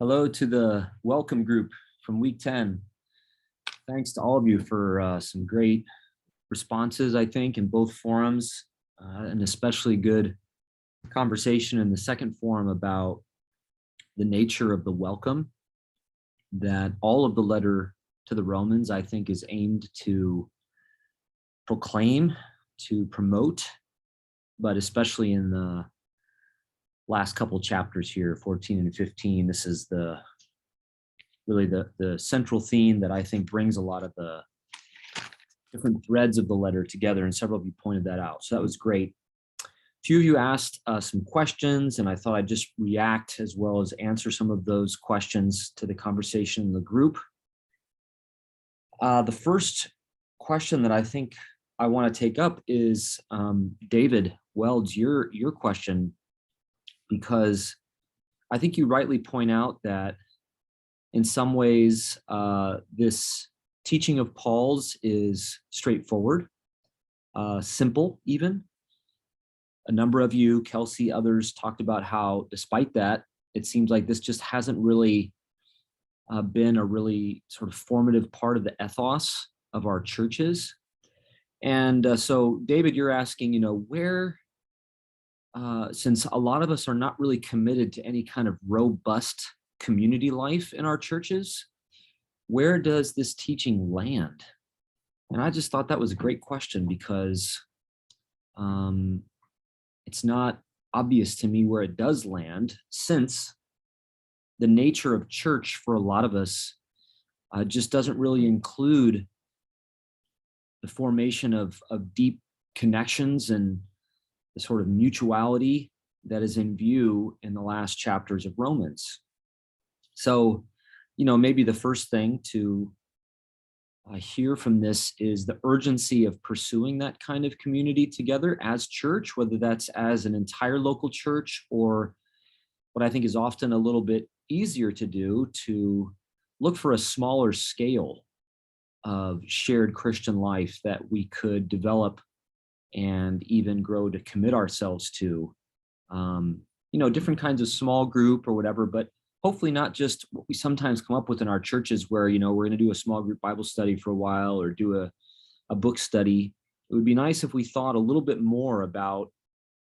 Hello to the welcome group from week 10. Thanks to all of you for some great responses, I think, in both forums, and especially good conversation in the second forum about the nature of the welcome that all of the letter to the Romans, I think, is aimed to proclaim, to promote, but especially in the last couple chapters here, 14 and 15, this is really the central theme that I think brings a lot of the different threads of the letter together, and several of you pointed that out. So that was great. A few of you asked some questions, and I thought I'd just react as well as answer some of those questions to the conversation in the group. The first question that I think I want to take up is David Welds, your question, because I think you rightly point out that in some ways, this teaching of Paul's is straightforward, simple even. A number of you, Kelsey, others, talked about how, despite that, it seems like this just hasn't really been a really sort of formative part of the ethos of our churches. And so, David, you're asking, where, since a lot of us are not really committed to any kind of robust community life in our churches, where does this teaching land? And I just thought that was a great question because it's not obvious to me where it does land, since the nature of church for a lot of us just doesn't really include the formation of deep connections and the sort of mutuality that is in view in the last chapters of Romans. So, maybe the first thing to hear from this is the urgency of pursuing that kind of community together as church, whether that's as an entire local church or what I think is often a little bit easier to do, to look for a smaller scale of shared Christian life that we could develop and even grow to commit ourselves to, different kinds of small group or whatever, but hopefully not just what we sometimes come up with in our churches where, we're going to do a small group Bible study for a while or do a book study. It would be nice if we thought a little bit more about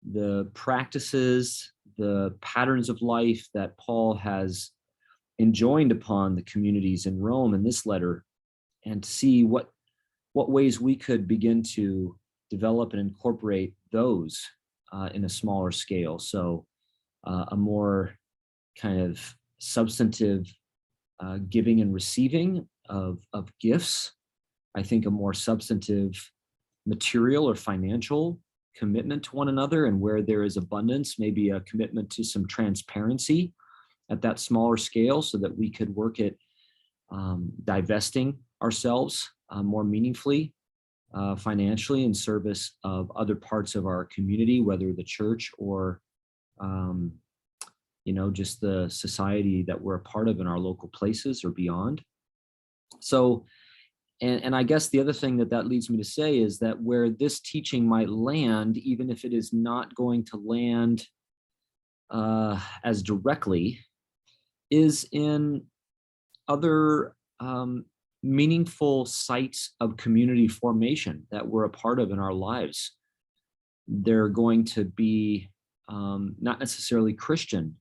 the practices, the patterns of life that Paul has enjoined upon the communities in Rome in this letter, and to see what ways we could begin to develop and incorporate those in a smaller scale. So a more kind of substantive giving and receiving of gifts. I think a more substantive material or financial commitment to one another, and where there is abundance, maybe a commitment to some transparency at that smaller scale, so that we could work at divesting ourselves more meaningfully financially in service of other parts of our community, whether the church or just the society that we're a part of in our local places or beyond. So, and I guess the other thing that leads me to say is that where this teaching might land, even if it is not going to land as directly, is in other meaningful sites of community formation that we're a part of in our lives. They're going to be not necessarily Christian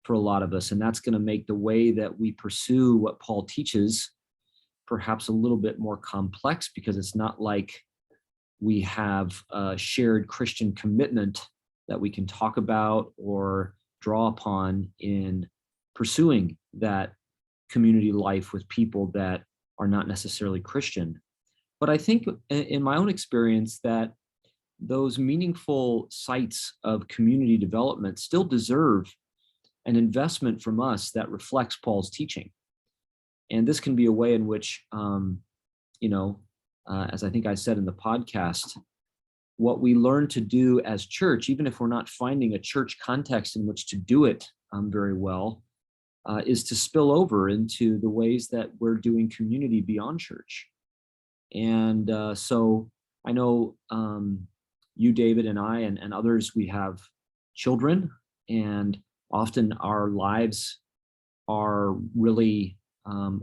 for a lot of us, and that's going to make the way that we pursue what Paul teaches perhaps a little bit more complex, because it's not like we have a shared Christian commitment that we can talk about or draw upon in pursuing that community life with people that are not necessarily Christian. But I think in my own experience that those meaningful sites of community development still deserve an investment from us that reflects Paul's teaching. And this can be a way in which, as I think I said in the podcast, what we learn to do as church, even if we're not finding a church context in which to do it very well, is to spill over into the ways that we're doing community beyond church. And so I know you, David, and I, and others, we have children, and often our lives are really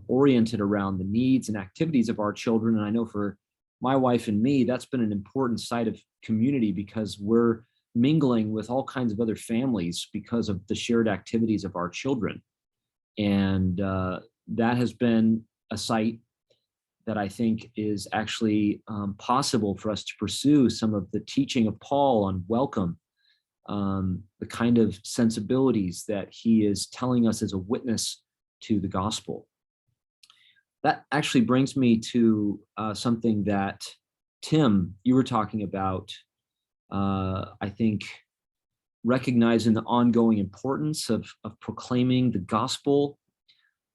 oriented around the needs and activities of our children. And I know for my wife and me, that's been an important side of community because we're mingling with all kinds of other families because of the shared activities of our children. And that has been a site that I think is actually possible for us to pursue some of the teaching of Paul on welcome, the kind of sensibilities that he is telling us as a witness to the gospel. That actually brings me to something that, Tim, you were talking about, I think, recognizing the ongoing importance of proclaiming the gospel,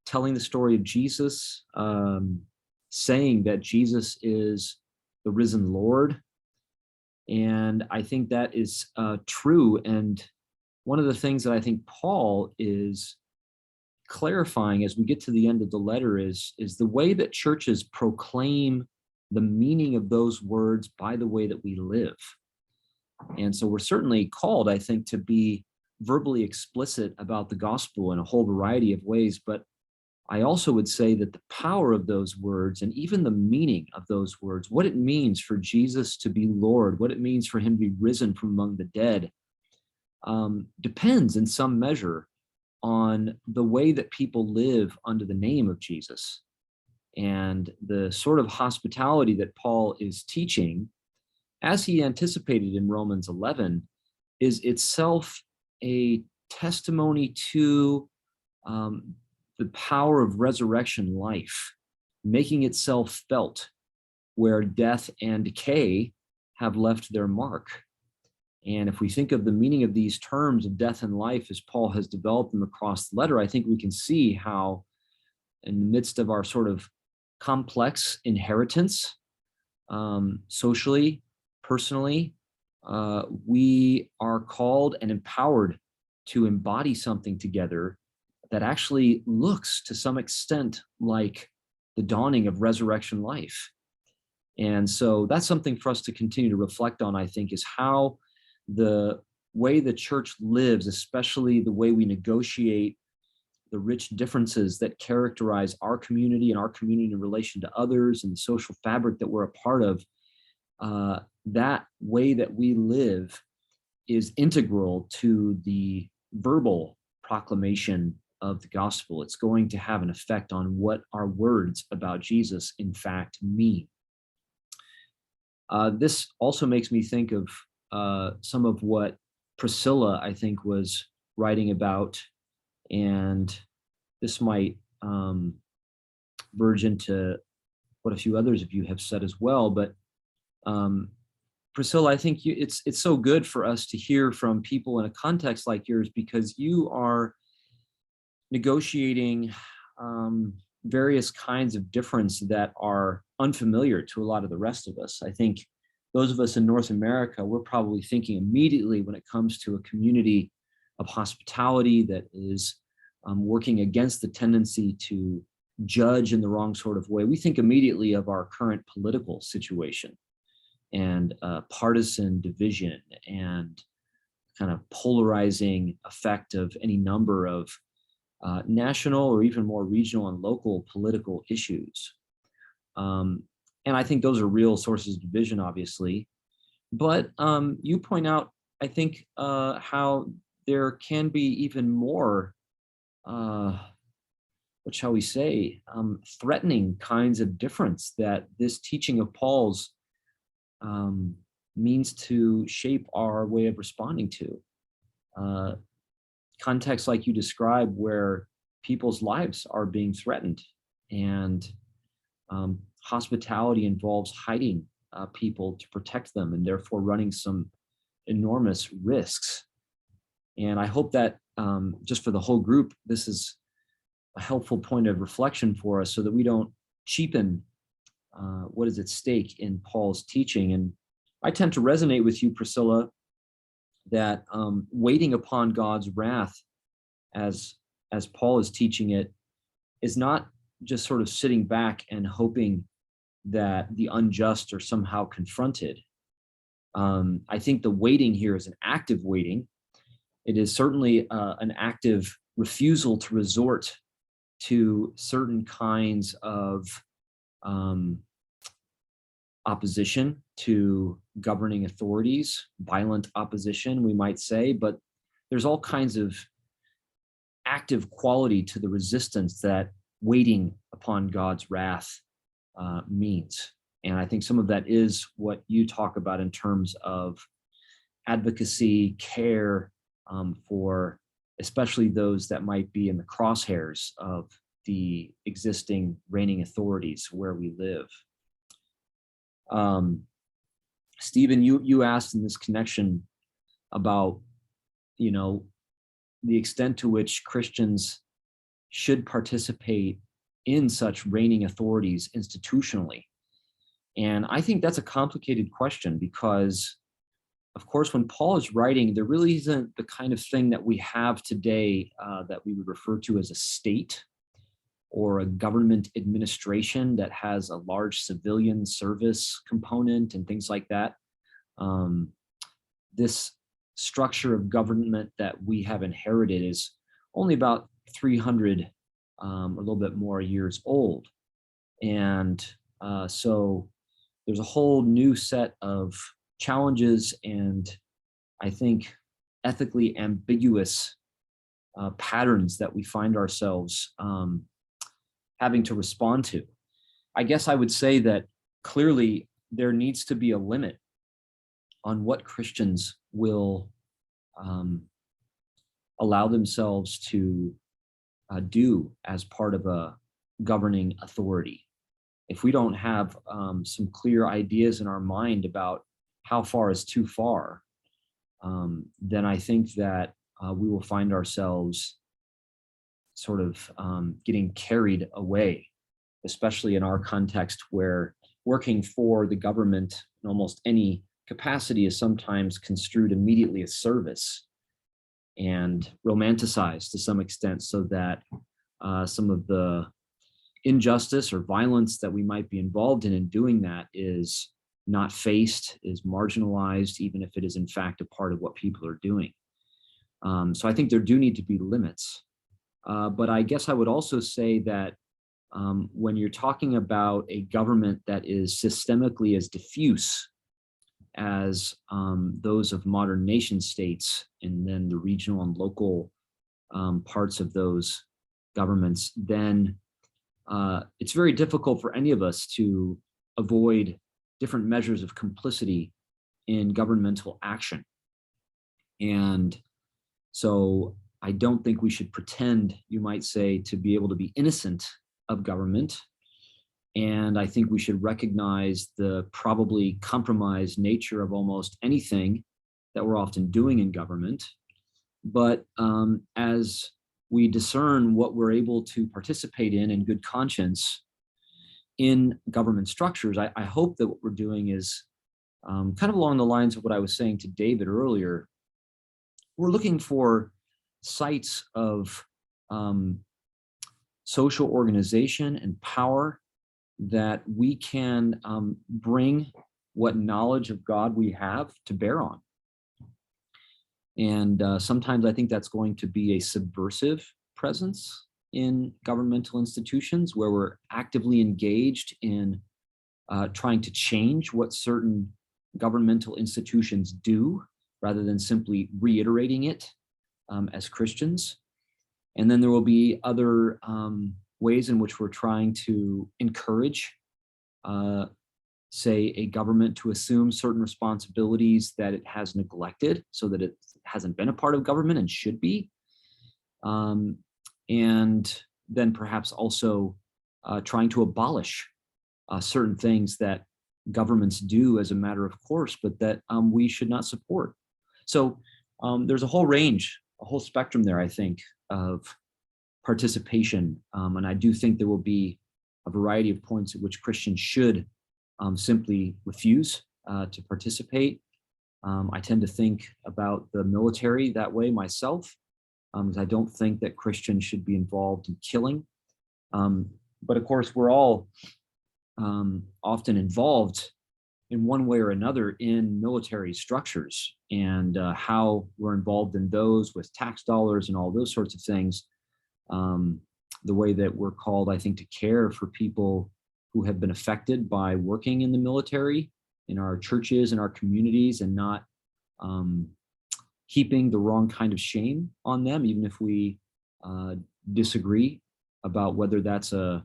telling the story of Jesus, saying that Jesus is the risen Lord. And I think that is true. And one of the things that I think Paul is clarifying as we get to the end of the letter is the way that churches proclaim the meaning of those words by the way that we live. And so we're certainly called, I think, to be verbally explicit about the gospel in a whole variety of ways. But I also would say that the power of those words and even the meaning of those words, what it means for Jesus to be Lord, what it means for him to be risen from among the dead, depends in some measure on the way that people live under the name of Jesus. And the sort of hospitality that Paul is teaching, as he anticipated in Romans 11, is itself a testimony to the power of resurrection life, making itself felt where death and decay have left their mark. And if we think of the meaning of these terms of death and life as Paul has developed them across the letter, I think we can see how in the midst of our sort of complex inheritance, socially, personally, we are called and empowered to embody something together that actually looks to some extent like the dawning of resurrection life. And so that's something for us to continue to reflect on, I think, is how the way the church lives, especially the way we negotiate the rich differences that characterize our community and our community in relation to others and the social fabric that we're a part of, that way that we live is integral to the verbal proclamation of the gospel. It's going to have an effect on what our words about Jesus in fact mean. This also makes me think of some of what Priscilla, I think, was writing about, and this might verge into what a few others of you have said as well. But Priscilla, I think it's so good for us to hear from people in a context like yours, because you are negotiating various kinds of difference that are unfamiliar to a lot of the rest of us. I think those of us in North America, we're probably thinking immediately when it comes to a community of hospitality that is working against the tendency to judge in the wrong sort of way. We think immediately of our current political situation and partisan division and kind of polarizing effect of any number of national or even more regional and local political issues. And I think those are real sources of division, obviously. But you point out, I think, how there can be even more, what shall we say, threatening kinds of difference that this teaching of Paul's means to shape our way of responding to. Contexts like you describe where people's lives are being threatened, and hospitality involves hiding people to protect them and therefore running some enormous risks. And I hope that just for the whole group, this is a helpful point of reflection for us so that we don't cheapen what is at stake in Paul's teaching. And I tend to resonate with you, Priscilla, that waiting upon God's wrath, as Paul is teaching it, is not just sort of sitting back and hoping that the unjust are somehow confronted. I think the waiting here is an active waiting. It is certainly an active refusal to resort to certain kinds of opposition to governing authorities, violent opposition, we might say, but there's all kinds of active quality to the resistance that waiting upon God's wrath means. And I think some of that is what you talk about in terms of advocacy, care for especially those that might be in the crosshairs of the existing reigning authorities where we live. Stephen, you asked in this connection about, the extent to which Christians should participate in such reigning authorities institutionally. And I think that's a complicated question because, of course, when Paul is writing, there really isn't the kind of thing that we have today that we would refer to as a state or a government administration that has a large civilian service component and things like that. This structure of government that we have inherited is only about 300, a little bit more years old. And so there's a whole new set of challenges and I think ethically ambiguous patterns that we find ourselves having to respond to. I guess I would say that clearly there needs to be a limit on what Christians will allow themselves to do as part of a governing authority. If we don't have some clear ideas in our mind about how far is too far, then I think that we will find ourselves sort of getting carried away, especially in our context where working for the government in almost any capacity is sometimes construed immediately as service and romanticized to some extent so that some of the injustice or violence that we might be involved in doing that is not faced, is marginalized, even if it is in fact a part of what people are doing. So I think there do need to be limits. But I guess I would also say that when you're talking about a government that is systemically as diffuse as those of modern nation states, and then the regional and local parts of those governments, then it's very difficult for any of us to avoid different measures of complicity in governmental action. And so I don't think we should pretend, you might say, to be able to be innocent of government. And I think we should recognize the probably compromised nature of almost anything that we're often doing in government. But as we discern what we're able to participate in good conscience in government structures, I hope that what we're doing is kind of along the lines of what I was saying to David earlier. We're looking for sites of social organization and power that we can bring what knowledge of God we have to bear on. And sometimes I think that's going to be a subversive presence in governmental institutions where we're actively engaged in trying to change what certain governmental institutions do rather than simply reiterating it as Christians. And then there will be other ways in which we're trying to encourage, say, a government to assume certain responsibilities that it has neglected so that it hasn't been a part of government and should be. And then perhaps also trying to abolish certain things that governments do as a matter of course, but that we should not support. So there's a whole range, a whole spectrum there, I think, of participation. And I do think there will be a variety of points at which Christians should simply refuse to participate. I tend to think about the military that way myself, because I don't think that Christians should be involved in killing. But of course, we're all often involved in one way or another in military structures, and how we're involved in those with tax dollars and all those sorts of things. The way that we're called, I think, to care for people who have been affected by working in the military in our churches and our communities, and not heaping the wrong kind of shame on them, even if we disagree about whether that's a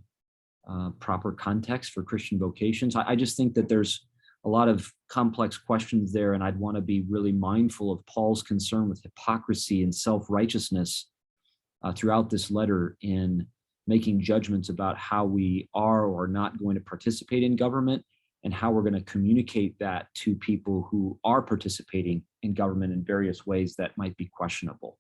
proper context for Christian vocations. I just think that there's a lot of complex questions there, and I'd want to be really mindful of Paul's concern with hypocrisy and self-righteousness throughout this letter in making judgments about how we are or are not going to participate in government, and how we're going to communicate that to people who are participating in government in various ways that might be questionable.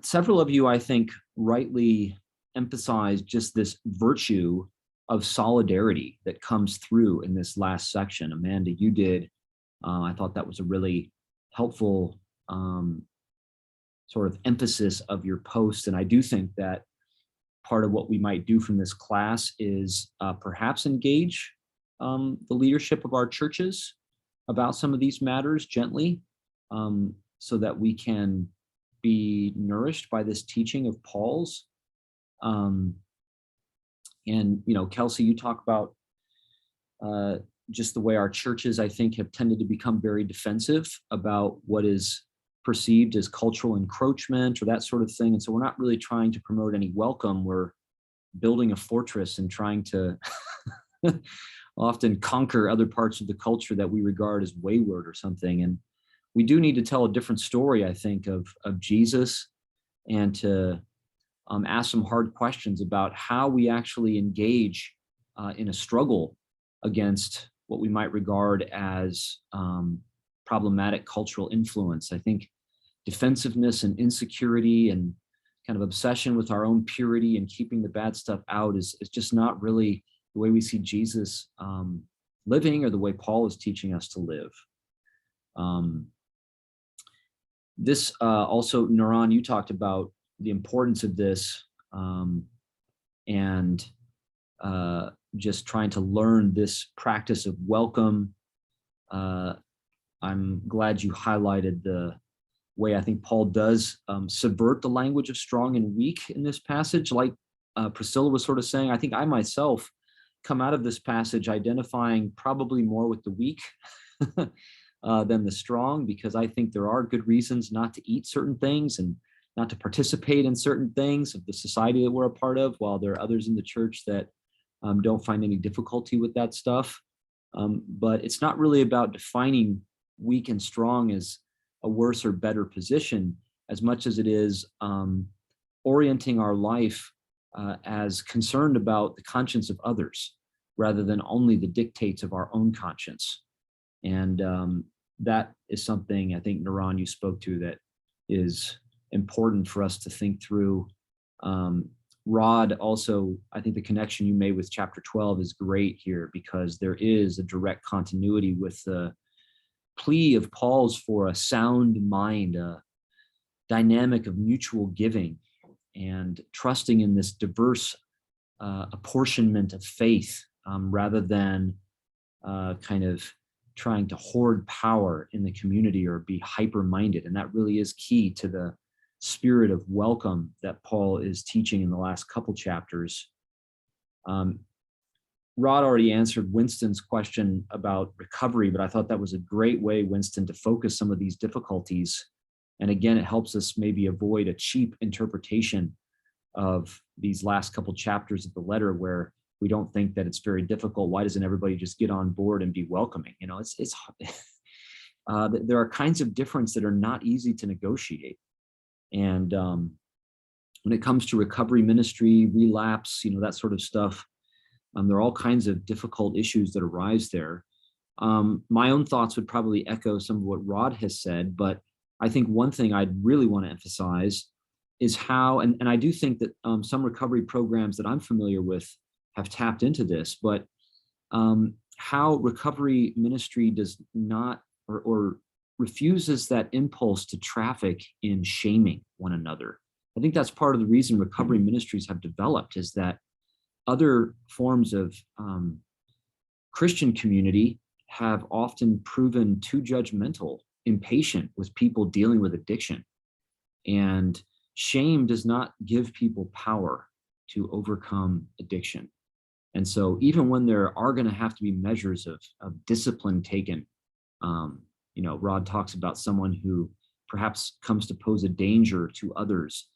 Several of you, I think, rightly emphasized just this virtue of solidarity that comes through in this last section. Amanda, you did. I thought that was a really helpful sort of emphasis of your post. And I do think that part of what we might do from this class is perhaps engage the leadership of our churches about some of these matters gently, so that we can be nourished by this teaching of Paul's. And, Kelsey, you talk about just the way our churches, I think, have tended to become very defensive about what is perceived as cultural encroachment or that sort of thing. And so we're not really trying to promote any welcome. We're building a fortress and trying to often conquer other parts of the culture that we regard as wayward or something. And we do need to tell a different story, I think, of Jesus, and to ask some hard questions about how we actually engage in a struggle against what we might regard as problematic cultural influence. I think defensiveness and insecurity and kind of obsession with our own purity and keeping the bad stuff out is just not really the way we see Jesus living, or the way Paul is teaching us to live. This also, Naran, you talked about the importance of this, and just trying to learn this practice of welcome. I'm glad you highlighted the way I think Paul does subvert the language of strong and weak in this passage. Like Priscilla was sort of saying, I think I myself come out of this passage identifying probably more with the weak than the strong, because I think there are good reasons not to eat certain things and not to participate in certain things of the society that we're a part of, while there are others in the church that don't find any difficulty with that stuff. But it's not really about defining weak and strong as a worse or better position, as much as it is orienting our life as concerned about the conscience of others, rather than only the dictates of our own conscience. And that is something I think, Naran, you spoke to, that is important for us to think through. Rod, also, I think the connection you made with chapter 12 is great here, because there is a direct continuity with the plea of Paul's for a sound mind, a dynamic of mutual giving, and trusting in this diverse apportionment of faith, rather than kind of trying to hoard power in the community or be hyper-minded. And that really is key to the spirit of welcome that Paul is teaching in the last couple chapters. Rod already answered Winston's question about recovery, but I thought that was a great way, Winston, to focus some of these difficulties. And again, it helps us maybe avoid a cheap interpretation of these last couple chapters of the letter, where we don't think that it's very difficult. Why doesn't everybody just get on board and be welcoming? It's there are kinds of difference that are not easy to negotiate. And when it comes to recovery ministry, relapse, that sort of stuff, there are all kinds of difficult issues that arise there. My own thoughts would probably echo some of what Rod has said, but I think one thing I'd really want to emphasize is how, and I do think that some recovery programs that I'm familiar with have tapped into this, but how recovery ministry does not or refuses that impulse to traffic in shaming one another. I think that's part of the reason recovery ministries have developed, is that other forms of Christian community have often proven too judgmental, impatient with people dealing with addiction. And shame does not give people power to overcome addiction. And so even when there are going to have to be measures of discipline taken, Rod talks about someone who perhaps comes to pose a danger to others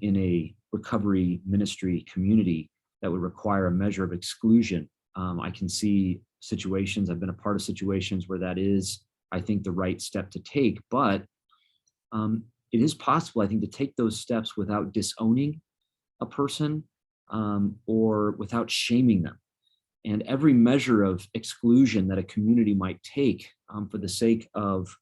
in a recovery ministry community that would require a measure of exclusion. I can see situations, I've been a part of situations where that is, I think, the right step to take, but it is possible, I think, to take those steps without disowning a person or without shaming them. And every measure of exclusion that a community might take for the sake of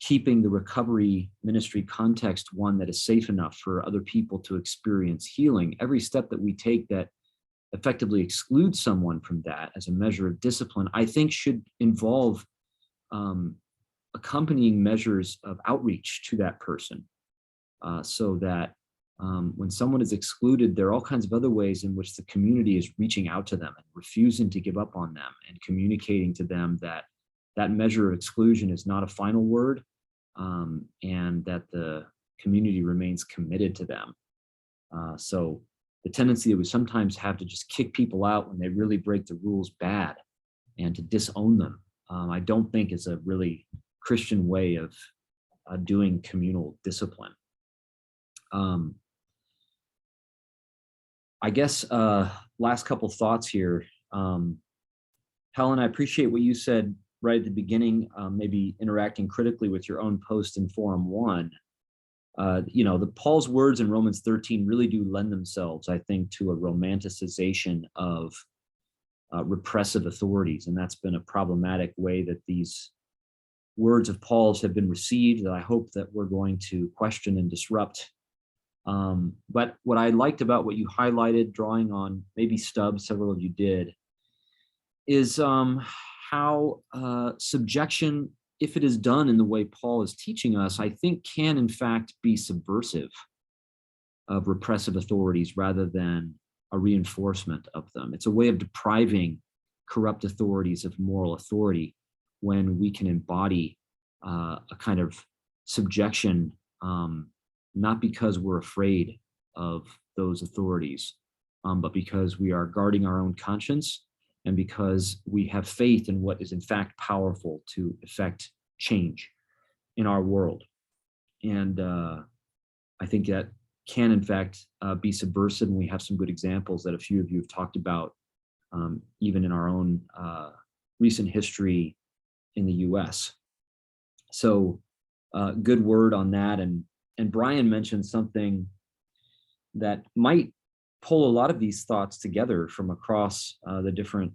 keeping the recovery ministry context one that is safe enough for other people to experience healing, every step that we take that effectively excludes someone from that as a measure of discipline, I think should involve accompanying measures of outreach to that person so that when someone is excluded, there are all kinds of other ways in which the community is reaching out to them and refusing to give up on them and communicating to them that that measure of exclusion is not a final word and that the community remains committed to them. So the tendency that we sometimes have to just kick people out when they really break the rules bad and to disown them, I don't think is a really Christian way of doing communal discipline. I guess last couple thoughts here. Helen, I appreciate what you said right at the beginning, maybe interacting critically with your own post in Forum 1. The Paul's words in Romans 13 really do lend themselves, I think, to a romanticization of repressive authorities. And that's been a problematic way that these words of Paul's have been received that I hope that we're going to question and disrupt. But what I liked about what you highlighted, drawing on maybe Stubbs, several of you did, is how subjection, if it is done in the way Paul is teaching us, I think can in fact be subversive of repressive authorities rather than a reinforcement of them. It's a way of depriving corrupt authorities of moral authority when we can embody a kind of subjection, not because we're afraid of those authorities, but because we are guarding our own conscience and because we have faith in what is in fact powerful to effect change in our world. And I think that can in fact be subversive, and we have some good examples that a few of you have talked about, even in our own recent history in the US. So good word on that. And Brian mentioned something that might pull a lot of these thoughts together from across the different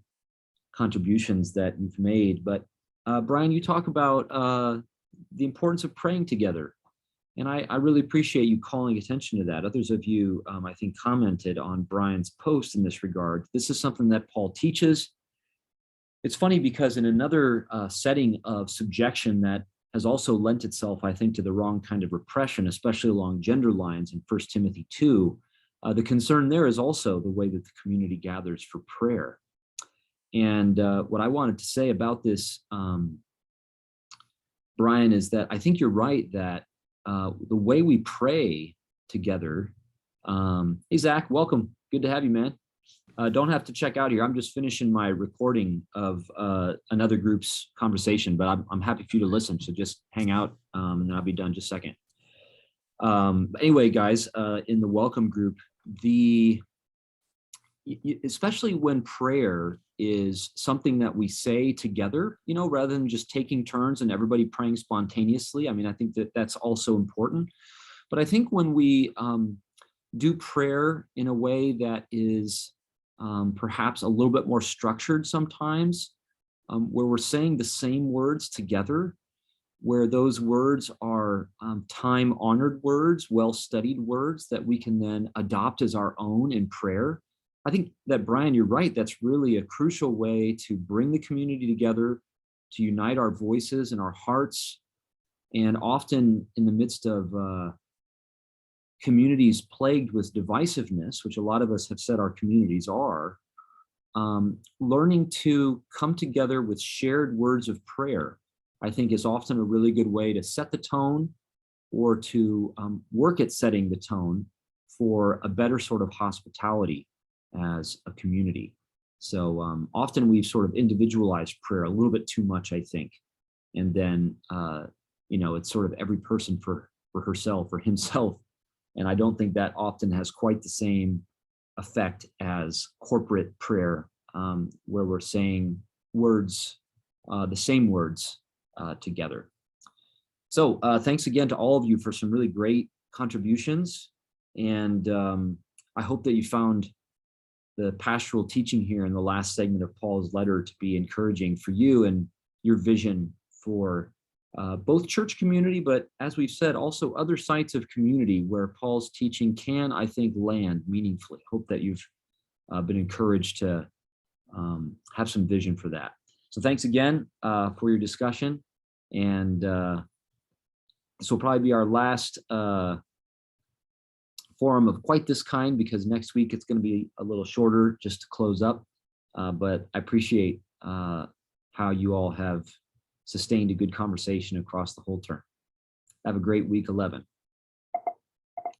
contributions that you've made. But Brian, you talk about the importance of praying together. And I really appreciate you calling attention to that. Others of you, I think, commented on Brian's post in this regard. This is something that Paul teaches. It's funny because in another setting of subjection that has also lent itself, I think, to the wrong kind of repression, especially along gender lines in 1 Timothy 2, the concern there is also the way that the community gathers for prayer. And what I wanted to say about this, Brian, is that I think you're right that the way we pray together, hey, Zach, welcome. Good to have you, man. Don't have to check out here. I'm just finishing my recording of another group's conversation, but I'm happy for you to listen. So just hang out and then I'll be done just a second. Anyway, guys, in the welcome group, especially when prayer is something that we say together, rather than just taking turns and everybody praying spontaneously. I mean, I think that that's also important. But I think when we do prayer in a way that is perhaps a little bit more structured sometimes, where we're saying the same words together, where those words are time-honored words, well-studied words that we can then adopt as our own in prayer. I think that, Brian, you're right. That's really a crucial way to bring the community together, to unite our voices and our hearts. And often in the midst of communities plagued with divisiveness, which a lot of us have said our communities are, learning to come together with shared words of prayer, I think, is often a really good way to set the tone, or to work at setting the tone for a better sort of hospitality as a community. So often we've sort of individualized prayer a little bit too much, I think. And then, it's sort of every person for herself or himself. And I don't think that often has quite the same effect as corporate prayer, where we're saying words, the same words together. So thanks again to all of you for some really great contributions. And I hope that you found the pastoral teaching here in the last segment of Paul's letter to be encouraging for you and your vision for both church community, but as we've said, also other sites of community where Paul's teaching can, I think, land meaningfully. Hope that you've been encouraged to have some vision for that. So thanks again for your discussion. And this will probably be our last forum of quite this kind, because next week it's going to be a little shorter just to close up. But I appreciate how you all have sustained a good conversation across the whole term. Have a great week 11.